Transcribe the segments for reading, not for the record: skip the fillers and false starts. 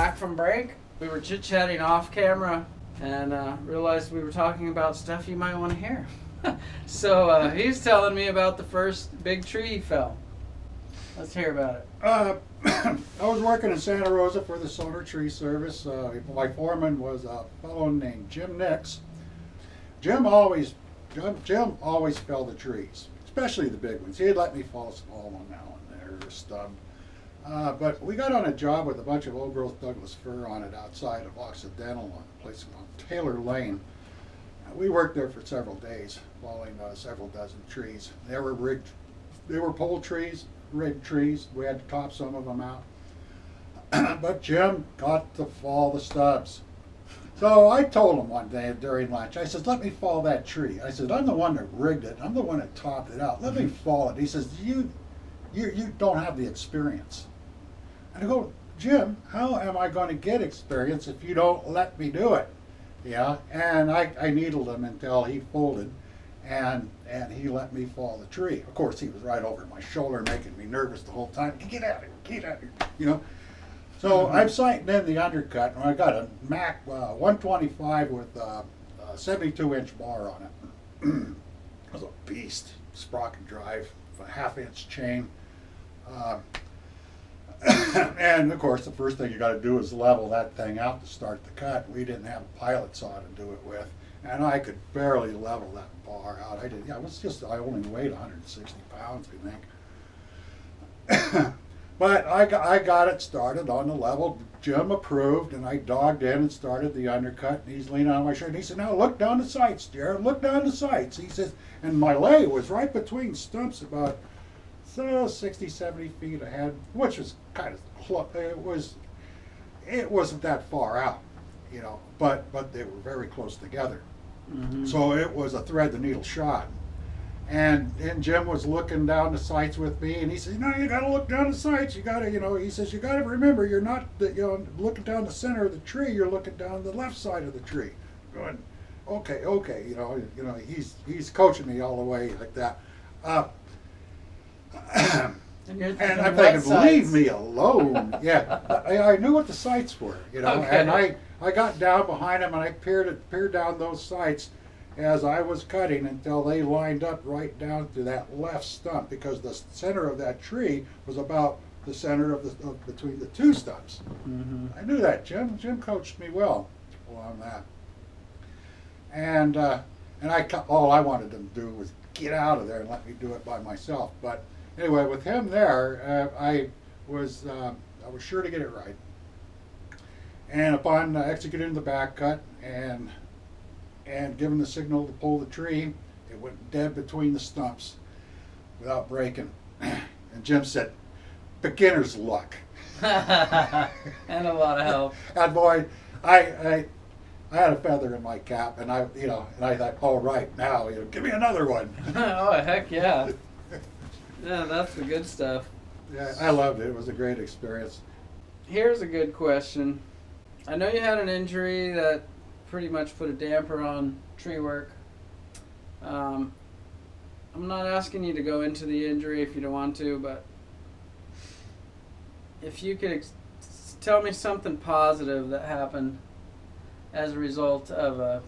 back from break. We were chit-chatting off camera and realized we were talking about stuff you might want to hear. So he's telling me about the first big tree he fell. Let's hear about it. I was working in Santa Rosa for the Solar Tree Service. My foreman was a fellow named Jim Nix. Jim always fell the trees, especially the big ones. He'd let me fall a small one now and there, or a stub. But we got on a job with a bunch of old-growth Douglas fir on it outside of Occidental on a place called Taylor Lane. We worked there for several days, falling several dozen trees. They were pole trees, rigged trees. We had to top some of them out. But Jim got to fall the stubs. So I told him one day during lunch, I said, let me fall that tree. I said, I'm the one that rigged it. I'm the one that topped it out. Let me fall it. He says, you don't have the experience. And I go, Jim, how am I going to get experience if you don't let me do it? Yeah, and I needled him until he folded, and he let me fall the tree. Of course, he was right over my shoulder, making me nervous the whole time. Get out of here, get out of here, you know. So I'm sighting in the undercut, and I got a Mac 125 with a 72-inch bar on it. It was a beast, sprocket drive, a half-inch chain. And of course, the first thing you got to do is level that thing out to start the cut. We didn't have a pilot saw to do it with, and I could barely level that bar out. I only weighed 160 pounds, I think. But I got it started on the level. Jim approved, and I dogged in and started the undercut. And he's leaning on my shoulder. And he said, "Now look down the sights, Jared. Look down the sights." He says, and my lay was right between stumps, about 60, 70 feet ahead, which was kind of close. It wasn't that far out, you know, but they were very close together. Mm-hmm. So it was a thread the needle shot. And Jim was looking down the sights with me, and he said, "No, you got to look down the sights. You got to, you know." He says, "You got to remember, you're not, looking down the center of the tree. You're looking down the left side of the tree." Going, okay, you know, he's coaching me all the way like that. And I'm thinking, leave me alone. Yeah, I knew what the sights were, you know, okay. And I got down behind him and I peered down those sights as I was cutting until they lined up right down to that left stump, because the center of that tree was about the center of between the two stumps. Mm-hmm. I knew that. Jim coached me well on that. And all I wanted him to do was get out of there and let me do it by myself. But anyway, with him there, I was sure to get it right. And upon executing the back cut and given the signal to pull the tree, it went dead between the stumps without breaking. And Jim said, "Beginner's luck." And a lot of help. And boy, I had a feather in my cap, and I thought, all right, now, give me another one. Oh, heck yeah. Yeah, that's the good stuff. Yeah, I loved it. It was a great experience. Here's a good question. I know you had an injury that pretty much put a damper on tree work. I'm not asking you to go into the injury if you don't want to, but if you could tell me something positive that happened as a result of a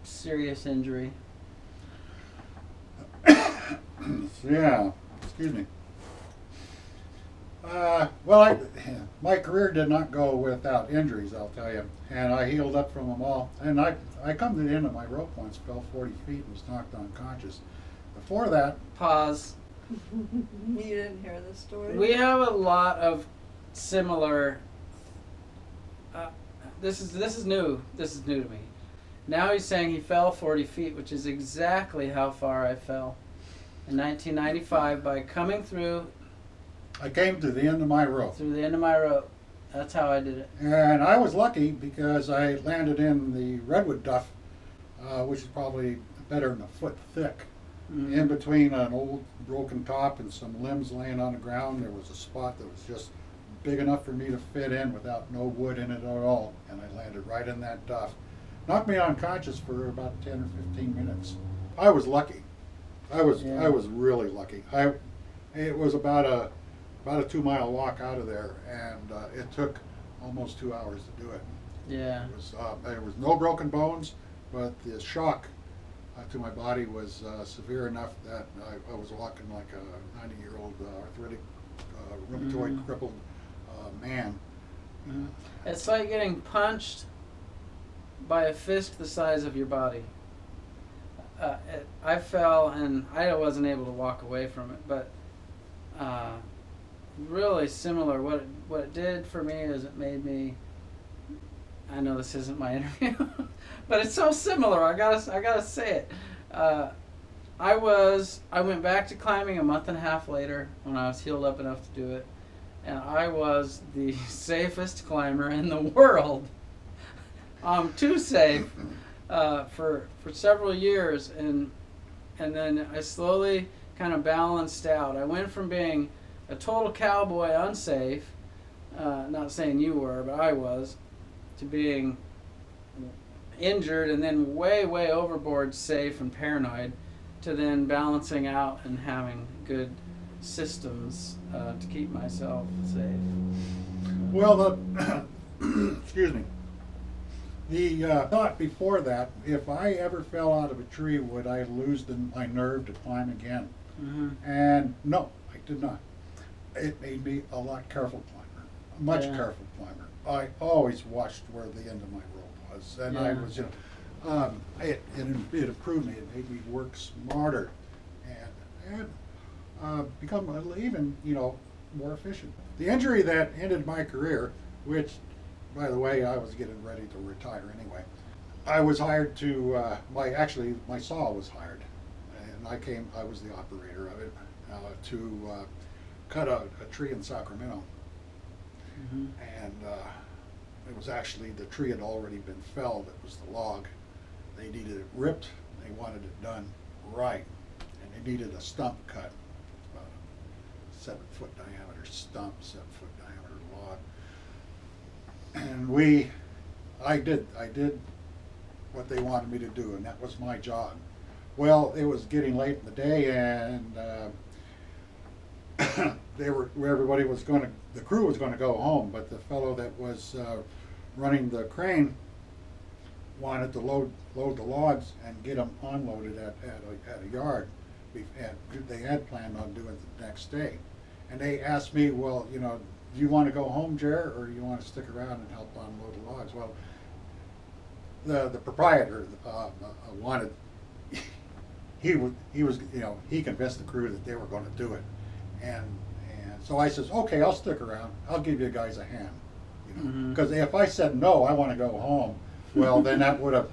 serious injury. Yeah, excuse me. Well, my career did not go without injuries, I'll tell you, and I healed up from them all. And I come to the end of my rope once, fell 40 feet and was knocked unconscious. Before that... Pause. You didn't hear this story? We have a lot of similar... This is new. This is new to me. Now he's saying he fell 40 feet, which is exactly how far I fell in 1995 by coming through... I came to the end of my rope. Through the end of my rope. That's how I did it. And I was lucky because I landed in the redwood duff, which is probably better than a foot thick. Mm-hmm. In between an old broken top and some limbs laying on the ground, there was a spot that was just big enough for me to fit in without no wood in it at all. And I landed right in that duff. Knocked me unconscious for about 10 or 15 minutes. I was lucky. I was really lucky. It was about a 2-mile walk out of there, and it took almost 2 hours to do it. Yeah. There was no broken bones, but the shock to my body was severe enough that I was walking like a 90-year-old arthritic, rheumatoid crippled man. It's like getting punched by a fist the size of your body. I fell and I wasn't able to walk away from it, but really similar. What it did for me is it made me. I know this isn't my interview, but it's so similar. I gotta say it. I went back to climbing a month and a half later when I was healed up enough to do it, and I was the safest climber in the world. Too safe for several years, and then I slowly kind of balanced out. I went from being a total cowboy, unsafe, not saying you were, but I was, to being injured and then way overboard safe and paranoid, to then balancing out and having good systems to keep myself safe. Well, excuse me. The thought before that, if I ever fell out of a tree, would I lose my nerve to climb again? And no, I did not. It made me a lot careful climber, a much careful climber. I always watched where the end of my rope was, and I was, it improved me. It made me work smarter and become even, more efficient. The injury that ended my career, which, by the way, I was getting ready to retire anyway. I was hired to, my saw was hired, and I was the operator of it, to cut a tree in Sacramento. And it was actually, the tree had already been felled. It was the log. They needed it ripped. They wanted it done right. And they needed a stump cut, about a 7-foot diameter stump, 7-foot diameter log. And I did what they wanted me to do, and that was my job. Well, it was getting late in the day, and the crew was going to go home, but the fellow that was running the crane wanted to load the logs and get them unloaded at a yard. They had planned on doing it the next day. And they asked me, well, do you want to go home, Jer, or do you want to stick around and help unload the logs? Well, the proprietor wanted, he convinced the crew that they were going to do it. And so I says, okay, I'll stick around. I'll give you guys a hand. Because if I said no, I want to go home, well, then that would have,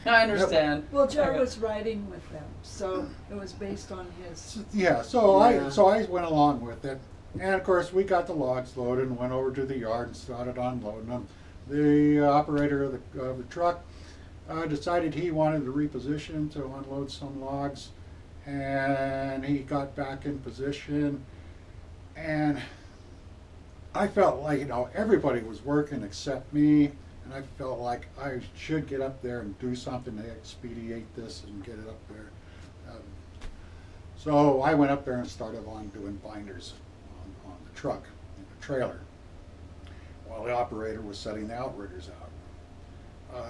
I understand. Well, Joe was riding with them, so it was based on his. Yeah, so I went along with it, and of course we got the logs loaded and went over to the yard and started unloading them. The operator of the truck decided he wanted to reposition to unload some logs, and he got back in position, and I felt like everybody was working except me. And I felt like I should get up there and do something to expedite this and get it up there. So I went up there and started on doing binders on the truck, in the trailer, while the operator was setting the outriggers out.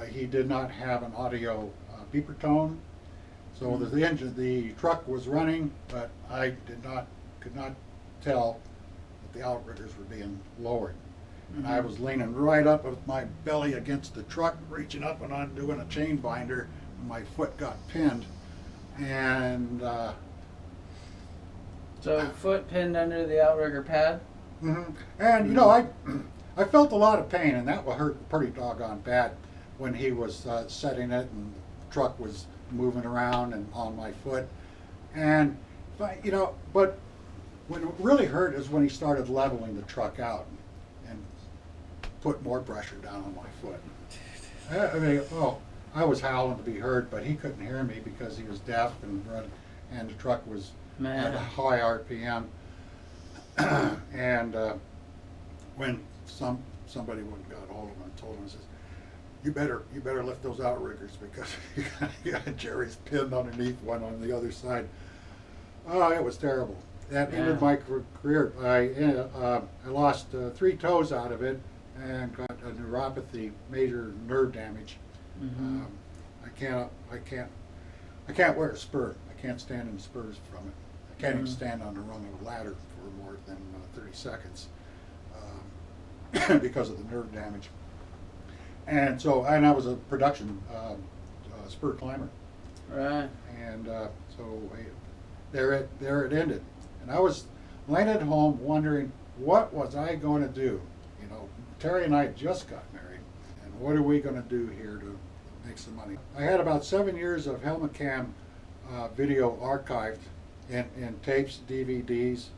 He did not have an audio beeper tone, so the truck was running, but I could not tell that the outriggers were being lowered. And I was leaning right up with my belly against the truck, reaching up and undoing a chain binder, and my foot got pinned. And so foot pinned under the outrigger pad? And I felt a lot of pain, and that would hurt pretty doggone bad when he was setting it and the truck was moving around and on my foot. And but when it really hurt is when he started leveling the truck out and put more pressure down on my foot. I was howling to be heard, but he couldn't hear me because he was deaf and the truck was at a high RPM. And when somebody got a hold of him and told him, says, "You better lift those outriggers because you got Jerry's pinned underneath one on the other side." Oh, it was terrible. that Yeah. ended my career. I lost 3 toes out of it and got a neuropathy, major nerve damage. Mhm. I can't wear a spur. I can't stand in spurs from it. I can't even Mhm. stand on the rung of a ladder for more than 30 seconds because of the nerve damage. And so, and I was a production spur climber. Right. And there it ended. And I was laying at home wondering, what was I going to do? You know, Terry and I just got married, and what are we going to do here to make some money? I had about 7 years of helmet cam video archived in tapes, DVDs,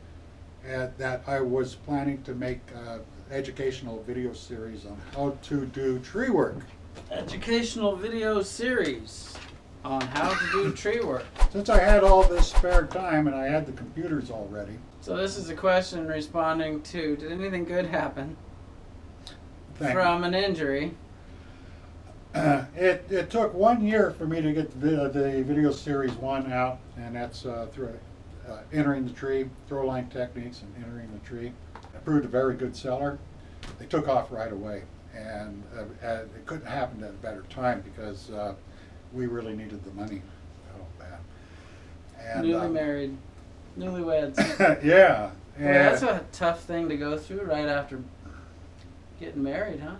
that I was planning to make educational video series on how to do tree work. Educational video series on how to do tree work. Since I had all this spare time and I had the computers already. So this is a question responding to, did anything good happen from an injury? It took 1 year for me to get the video series 1 out, and that's through entering the tree, throw line techniques and entering the tree. It proved a very good seller. They took off right away, and it couldn't happen at a better time because we really needed the money. Oh, bad. And, Newly married, newlyweds. Yeah. Boy, that's a tough thing to go through right after getting married, huh?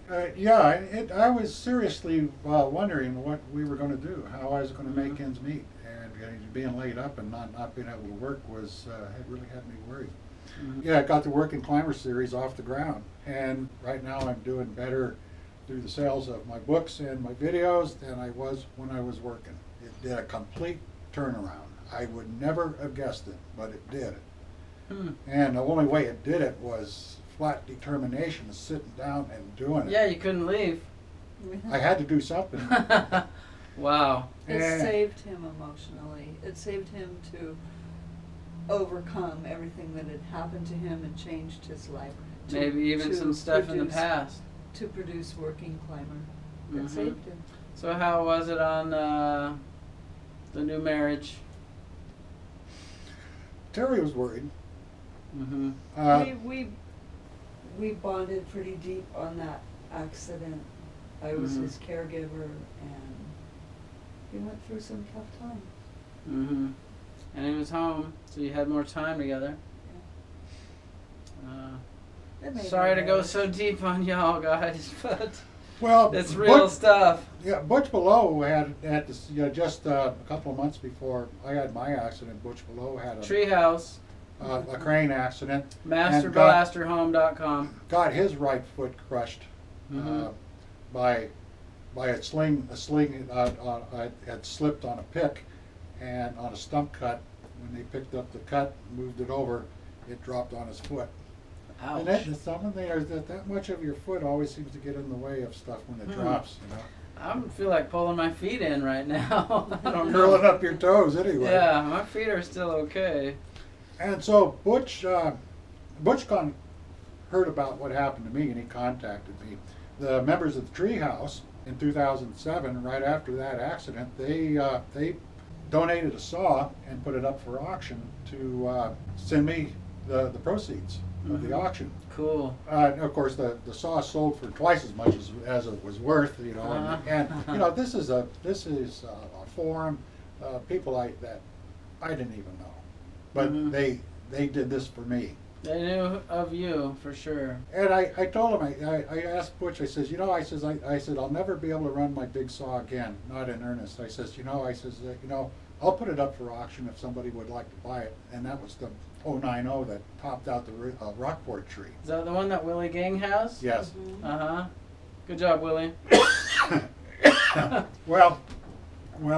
I was seriously wondering what we were going to do, how I was going to make ends meet, and being laid up and not being able to work was had really had me worried. Mhm. Yeah, I got the Working Climber series off the ground, and right now I'm doing better through the sales of my books and my videos than I was when I was working. It did a complete turnaround. I would never have guessed it, but it did. Hmm. And the only way it did it was flat determination of sitting down and doing it. Yeah, you couldn't leave. I had to do something. Wow. It And- saved him emotionally. It saved him to overcome everything that had happened to him and changed his life. Maybe even some stuff in the past. To produce Working Climber. It Mhm. saved him. So how was it on the new marriage? Terry was worried. Mm-hmm. We bonded pretty deep on that accident. I was Mhm. his caregiver, and we went through some tough times. Mm-hmm. And he was home, so you had more time together. It made Sorry our to go marriage- so deep on y'all, guys, but Well, it's real stuff. Yeah, Butch Below had this, just a couple of months before I had my accident. Butch Below had Treehouse, a crane accident. masterblasterhome.com. Got his right foot crushed Mhm. by a sling. A sling had slipped on a pick, and on a stump cut. When they picked up the cut, moved it over, it dropped on his foot. Ouch. And that's something there is that much of your foot always seems to get in the way of stuff when it drops. You know, I feel like pulling my feet in right now. I don't know. curling up your toes anyway. Yeah, my feet are still okay. And so Butch heard about what happened to me, and he contacted me. The members of the Treehouse in 2007, right after that accident, they donated a saw and put it up for auction to send me the proceeds of the auction. Cool. Of course, the saw sold for twice as much as it was worth, you know. And you know, this is a forum, people that I didn't even know, but Mhm. they did this for me. They knew of you for sure. And I told him, I asked Butch, I says, I said, I'll never be able to run my big saw again, not in earnest. I says, I'll put it up for auction if somebody would like to buy it. And that was the 090 that topped out the Rockport tree. Is that the one that Willie Gang has? Yes. Mhm. Uh-huh. Good job, Willie. Well,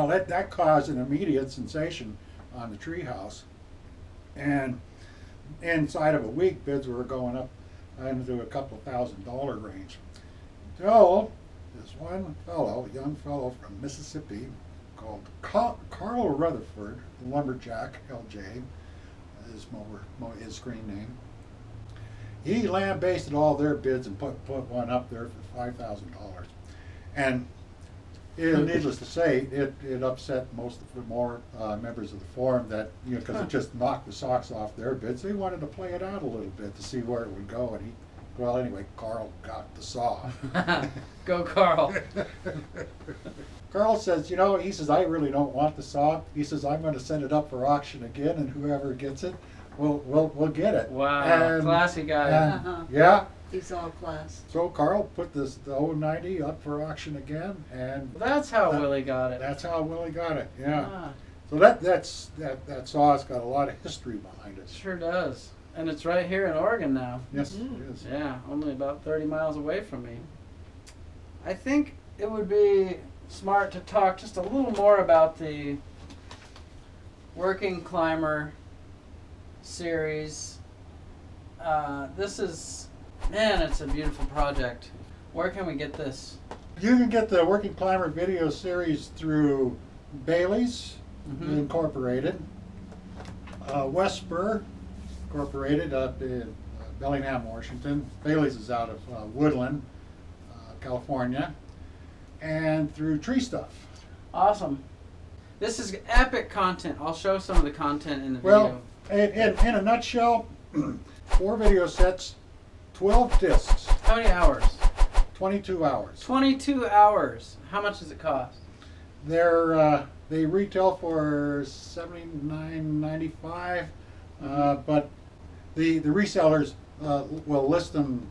that caused an immediate sensation on the Treehouse. And inside of a week, bids were going up into a couple $1,000 range. So, this one fellow, a young fellow from Mississippi, called Carl Rutherford, lumberjack, LJ, his screen name. He lambasted all their bids and put one up there for $5,000. And Needless to say, it upset most of the more members of the forum that, because it just knocked the socks off their bits. They wanted to play it out a little bit to see where it would go, and well, anyway, Carl got the saw. Go, Carl. Carl says, he says, I really don't want the saw. He says, I'm going to send it up for auction again, and whoever gets it, we'll get it. Wow, And- classy guy. and, yeah. He's all class. So Carl put the 090 up for auction again, and That's how Willie got it. that's how Willie got it. Yeah. Ah, So that saw's got a lot of history behind it. sure does. And it's right here in Oregon now. Yes, it is. Yeah, only about 30 miles away from me. I think it would be smart to talk just a little more about the Working Climber series. This is, man, it's a beautiful project. Where can we get this? You can get the Working Climber video series through Bailey's Mhm. Incorporated, Westspur Incorporated up in Bellingham, Washington. Bailey's is out of Woodland, California, and through Tree Stuff. Awesome. This is epic content. I'll show some of the content in the Well, video. in a nutshell, 4 video sets, 12 discs, How many hours? 22 hours. 22 hours. How much does it cost? They retail for $79.95, but the resellers will list them.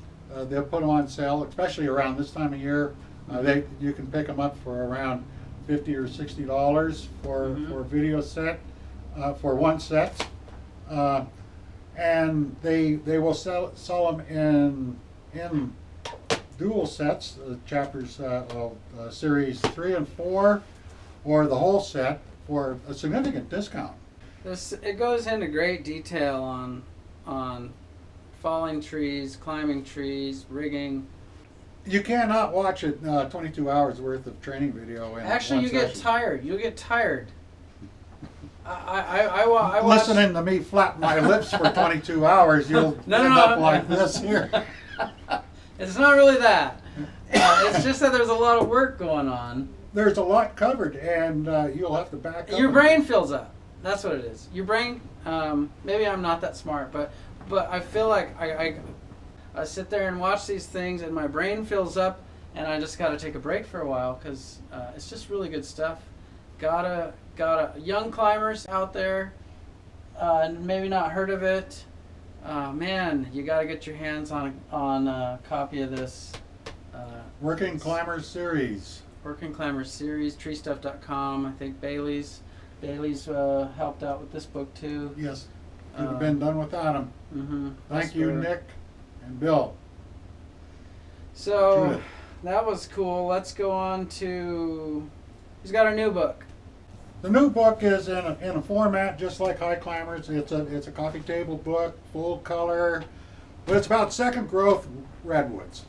They'll put them on sale, especially around this time of year. You can pick them up for around $50 or $60 for a video set, for one set, and they will sell them in dual sets, chapters of series 3 and 4, or the whole set for a significant discount. It goes into great detail on falling trees, climbing trees, rigging. You cannot watch it 22 hours worth of training video in Actually, one you get session. tired. You'll get tired. I watched. Listening to me flap my lips for 22 hours, you'll No, end no, up no. like this here. It's not really that. It's just that there's a lot of work going on. There's a lot covered, and you'll have to back up. Your and- brain fills up. That's what it is. Your brain. Maybe I'm not that smart, but I feel like I sit there and watch these things, and my brain fills up, and I just got to take a break for a while because it's just really good stuff. Gotta young climbers out there, maybe not heard of it. Man, you got to get your hands on a copy of this. Working Climbers series. Working Climber series, treestuff.com. I think Bailey's helped out with this book too. Yes, could have been done without them. Mm-hmm. Thank you, Nick and Bill. So Judith. that was cool. Let's go on to. He's got a new book. The new book is in a format just like High Climbers. It's a coffee table book, full color, but it's about second growth redwoods,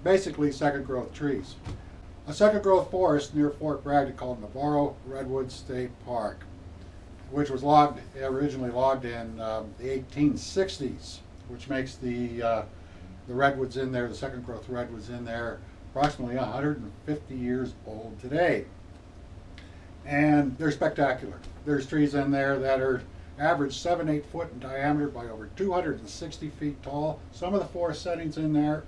basically second growth trees. A second growth forest near Fort Bragg called Navarro Redwood State Park, which was originally logged in the 1860s, which makes the redwoods in there, the second growth redwoods in there, approximately 150 years old today. And they're spectacular. There's trees in there that are average 7-8 foot in diameter by over 260 feet tall. Some of the forest settings in there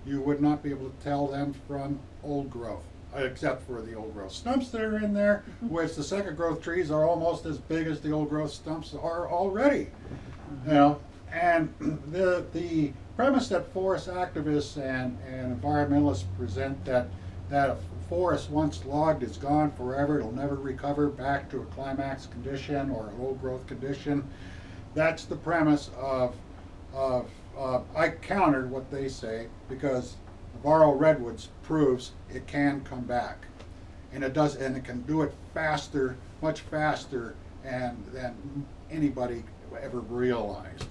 you would not be able to tell them from old growth, except for the old growth stumps that are in there, which the second growth trees are almost as big as the old growth stumps are already. And the premise that forest activists and environmentalists present that a forest once logged is gone forever, it'll never recover back to a climax condition or an old growth condition. That's the premise of I countered what they say, because Navarro Redwoods proves it can come back, and it does, and it can do it faster, much faster, than anybody ever realized.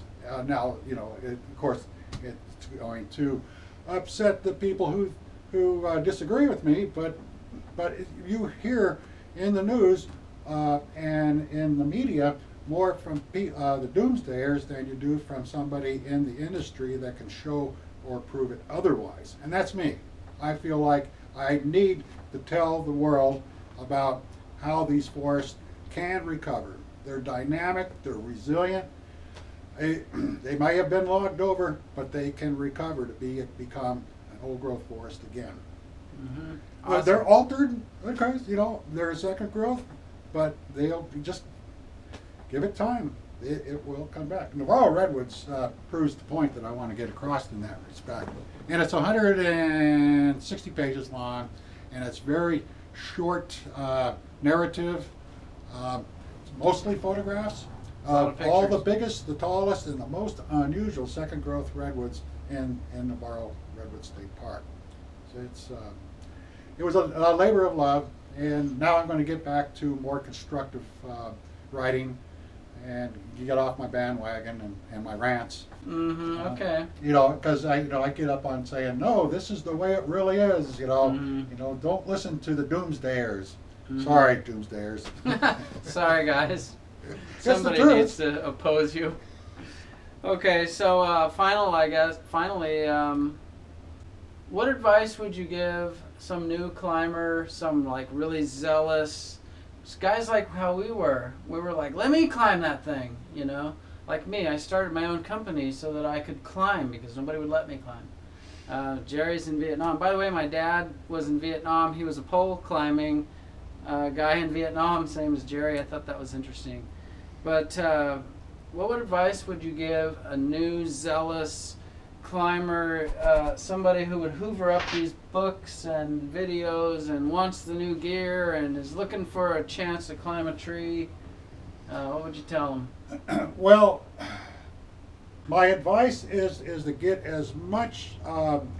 Now, of course, it's going to upset the people who disagree with me, but you hear in the news and in the media more from the doomsdayers than you do from somebody in the industry that can show or prove it otherwise. And that's me. I feel like I need to tell the world about how these forests can recover. They're dynamic, they're resilient. They may have been logged over, but they can recover to become an old growth forest again. Mm-hmm. Awesome. They're altered because, they're a second growth, but they'll just give it time. It will come back. Navarro redwoods proves the point that I want to get across in that respect. And it's 160 pages long, and it's very short narrative, mostly photographs of all the biggest, the tallest, and the most unusual second growth redwoods in Navarro Redwood State Park. So it was a labor of love, and now I'm going to get back to more constructive writing and get off my bandwagon and my rants. Mm-hmm. Okay. Because I get up on saying, no, this is the way it really is. Mm-hmm. Don't listen to the doomsdayers. Mm-hmm. Sorry, doomsdayers. Sorry, guys. It's the Somebody truth. needs to oppose you. Okay, so finally, what advice would you give some new climber, some like really zealous guys like how we were? We were like, let me climb that thing, Like me, I started my own company so that I could climb because nobody would let me climb. Jerry's in Vietnam. By the way, my dad was in Vietnam. He was a pole climbing guy in Vietnam, same as Jerry. I thought that was interesting. But what advice would you give a new zealous climber, somebody who would hoover up these books and videos and wants the new gear and is looking for a chance to climb a tree? What would you tell them? Well, my advice is to get as much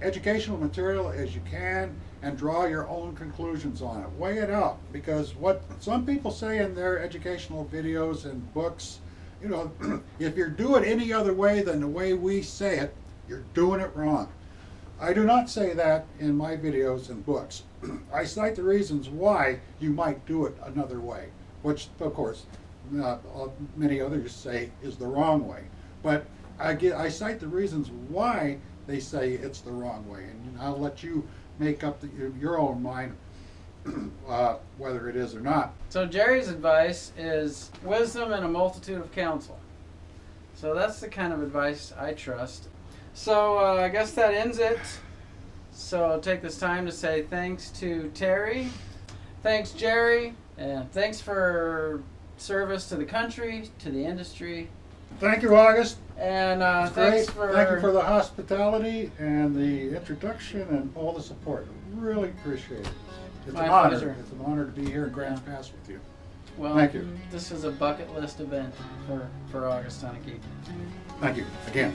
educational material as you can and draw your own conclusions on it. Weigh it out, because what some people say in their educational videos and books, if you're doing it any other way than the way we say it, you're doing it wrong. I do not say that in my videos and books. I cite the reasons why you might do it another way, which, of course, many others say is the wrong way. But I cite the reasons why they say it's the wrong way, and I'll let you make up your own mind whether it is or not. So Jerry's advice is wisdom and a multitude of counsel. So that's the kind of advice I trust. So I guess that ends it. So I'll take this time to say thanks to Terry, thanks Jerry, and thanks for service to the country, to the industry. Thank you, August. And Thank thanks for... Thank you for the hospitality and the introduction and all the support. Really appreciate it. It's My an honor. pleasure. It's an honor to be here in Grants Pass with you. Well, Thank you. This is a bucket list event for August Haneke. Thank you again.